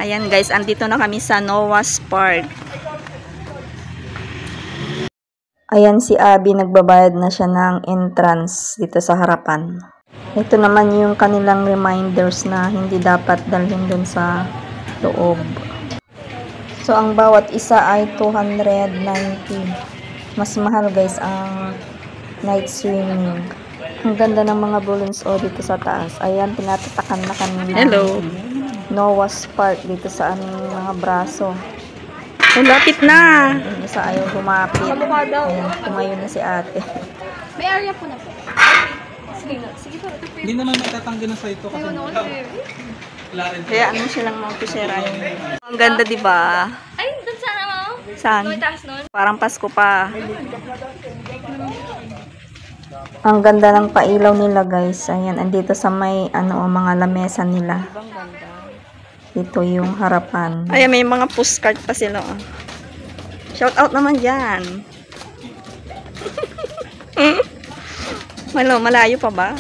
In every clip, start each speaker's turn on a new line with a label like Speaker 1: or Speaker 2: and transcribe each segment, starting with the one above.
Speaker 1: Ayan guys, andito na kami sa Noah's Park. Ayan si Abby, nagbabayad na siya ng entrance dito sa harapan. Ito naman yung kanilang reminders na hindi dapat dalhin dun sa loob. So ang bawat isa ay 290. Mas mahal guys ang night swimming. Ang ganda ng mga balloons dito sa taas. Ayan, tinatatakan na kanina. Hello! Noah's Park dito sa aming mga braso. Lapit na! Yung isa ayaw humapit. Ayan, tumayo na si ate.
Speaker 2: May area po na po. Sige na. Sige po.
Speaker 3: Hindi naman matatanggi na sa ito.
Speaker 1: Kaya ano silang mga pusera yun. Ang ganda diba?
Speaker 2: Ay, dun sana mo?
Speaker 1: Saan?
Speaker 2: May taas nun?
Speaker 1: Parang Pasko pa. Ang ganda ng pailaw nila guys. Ayan, andito sa may mga lamesa nila. Ito yung harapan. Ay, may mga postcard pa sila. Shout out naman dyan. Malayo pa ba?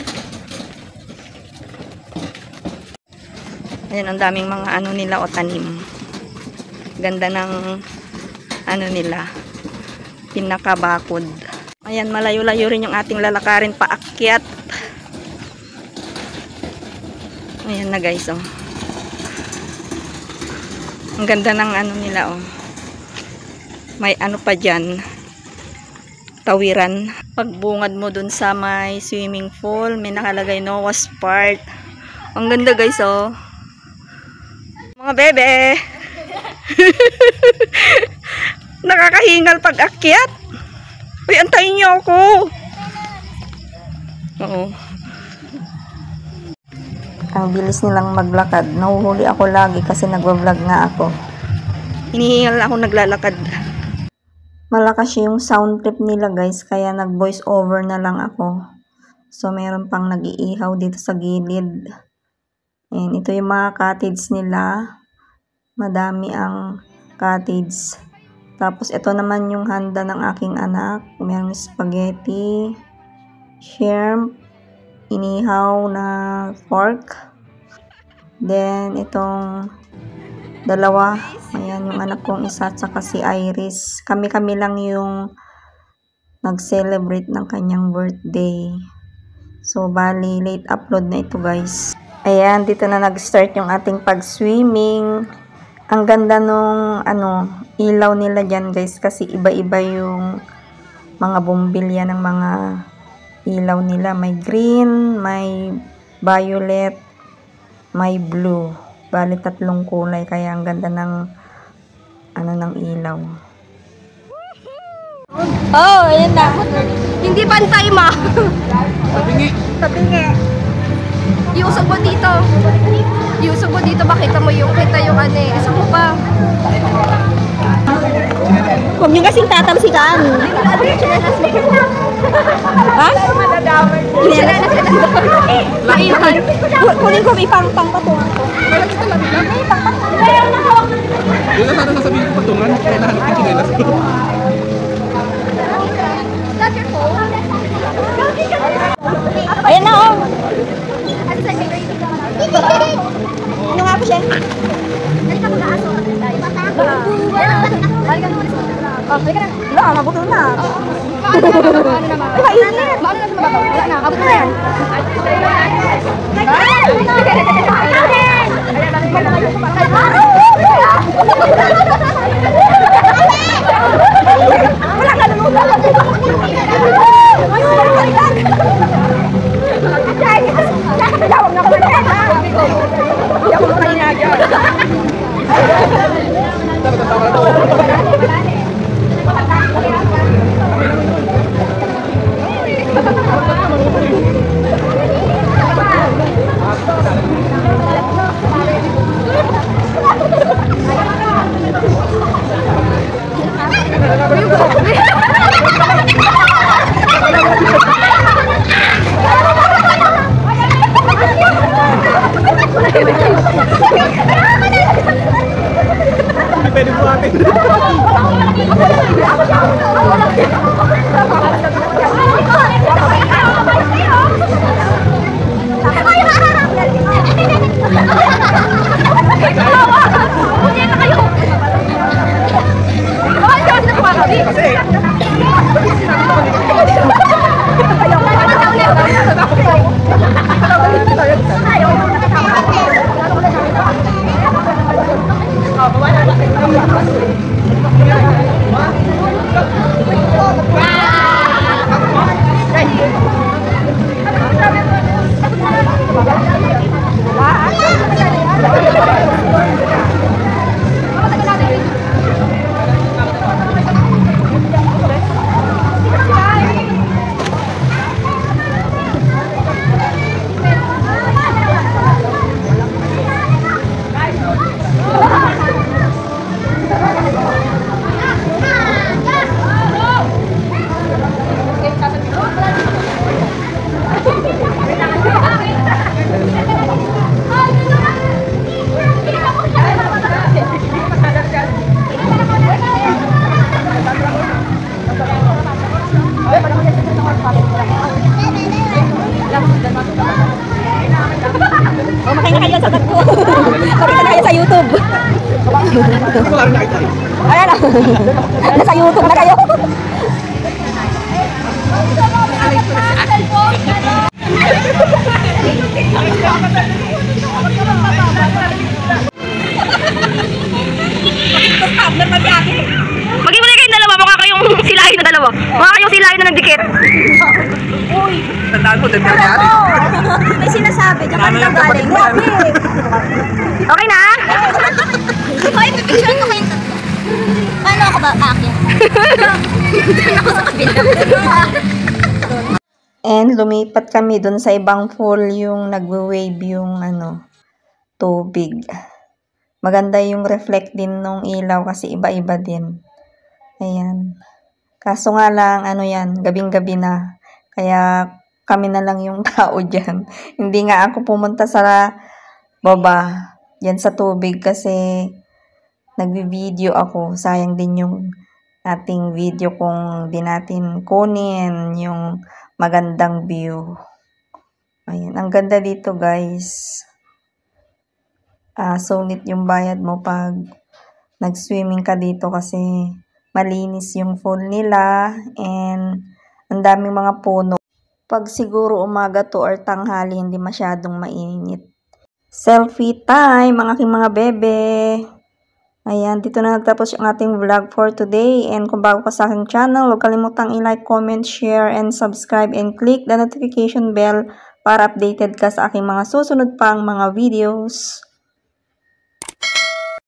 Speaker 1: Ayan, ang daming mga nila tanim. Ganda ng nila. Pinakabakod. Ayan, malayo-layo rin yung ating lalakarin paakyat. Ayan na guys, Ang ganda ng nila, May pa dyan. Tawiran. Pagbungad mo dun sa may swimming pool, may nakalagay Noah's Park. Ang ganda guys, Mga bebe! Nakakahingal pag akyat. Uy, antayin niyo ako. Oo. Ang bilis nilang maglakad. Nahuhuli ako lagi kasi nagwa-vlog nga ako. Hinihingal ako naglalakad. Malakas yung sound trip nila guys, kaya nag-voice over na lang ako. So, meron pang nag-iihaw dito sa gilid. Ayan, ito yung mga cottage nila. Madami ang cottage. Tapos, ito naman yung handa ng aking anak. Mayroong spaghetti, shrimp, inihaw na pork. Then, itong dalawa. Ayan, yung anak kong isa at saka si Iris. Kami-kami lang yung nag-celebrate ng kanyang birthday. So, bali, late upload na ito guys. Ayan, dito na nag-start yung ating pag-swimming. Ang ganda nung ilaw nila dyan guys kasi iba-iba yung mga bumbilya ng mga ilaw nila. May green, may violet, may blue. Bali 3 kulay kaya ang ganda ng ng ilaw.
Speaker 2: Oh, ayan na. Hindi pantay ma.
Speaker 3: Tabingi.
Speaker 2: Tabingi. Iusog mo dito. Iusog mo dito, makita mo yung Isog mo pa.
Speaker 1: Huwag nyo kasing tatamsikan. Ha?
Speaker 2: Laihan.
Speaker 1: Kunin ko ipang-pang patungan ko.
Speaker 3: Yung sana sasabihin ko patungan, kaya nahanap ko chinelas ko.
Speaker 1: Ayan na Ano nga po siya? Halika na. Wala, mabutol na. Mainit.
Speaker 2: Wala na, abot na yan.
Speaker 1: Wala ka lumutan. Tawag na ko na. Hindi ako makainagyo.
Speaker 3: Pwede po atin. Wala rin nakita eh.
Speaker 1: Ayan na. Nasa YouTube na kayo.
Speaker 2: Maging muna kayong dalawa, mukha kayong silahin na dalawa. Mukha kayong silahin na nagdikit.
Speaker 3: Tandaan mo, dami nangyari.
Speaker 1: May sinasabi. Diyan ka na galing.
Speaker 2: Okay na?
Speaker 4: Hoy, pipicture ko kayong tatlo. Paano ako ba aakyat? Diyan ako sa kabila.
Speaker 1: And lumipat kami dun sa ibang pool yung nagwe-wave yung tubig. Maganda yung reflect din nung ilaw kasi iba-iba din. Ayan. Kaso nga lang, yan, gabing-gabi na. Kaya kami na lang yung tao dyan. Hindi nga ako pumunta sa baba, yan sa tubig kasi nagvi-video ako. Sayang din yung ating video kung di natin kunin yung magandang view. Ayan, ang ganda dito guys. Sulit yung bayad mo pag nag-swimming ka dito kasi malinis yung pool nila and ang daming mga puno. Pag siguro umaga to or tanghali, hindi masyadong mainit. Selfie time, ang aking mga bebe. Ayan, dito na nagtapos yung ating vlog for today. And kung bago ka sa aking channel, huwag kalimutang i-like, comment, share, and subscribe. And click the notification bell para updated ka sa aking mga susunod pang mga videos.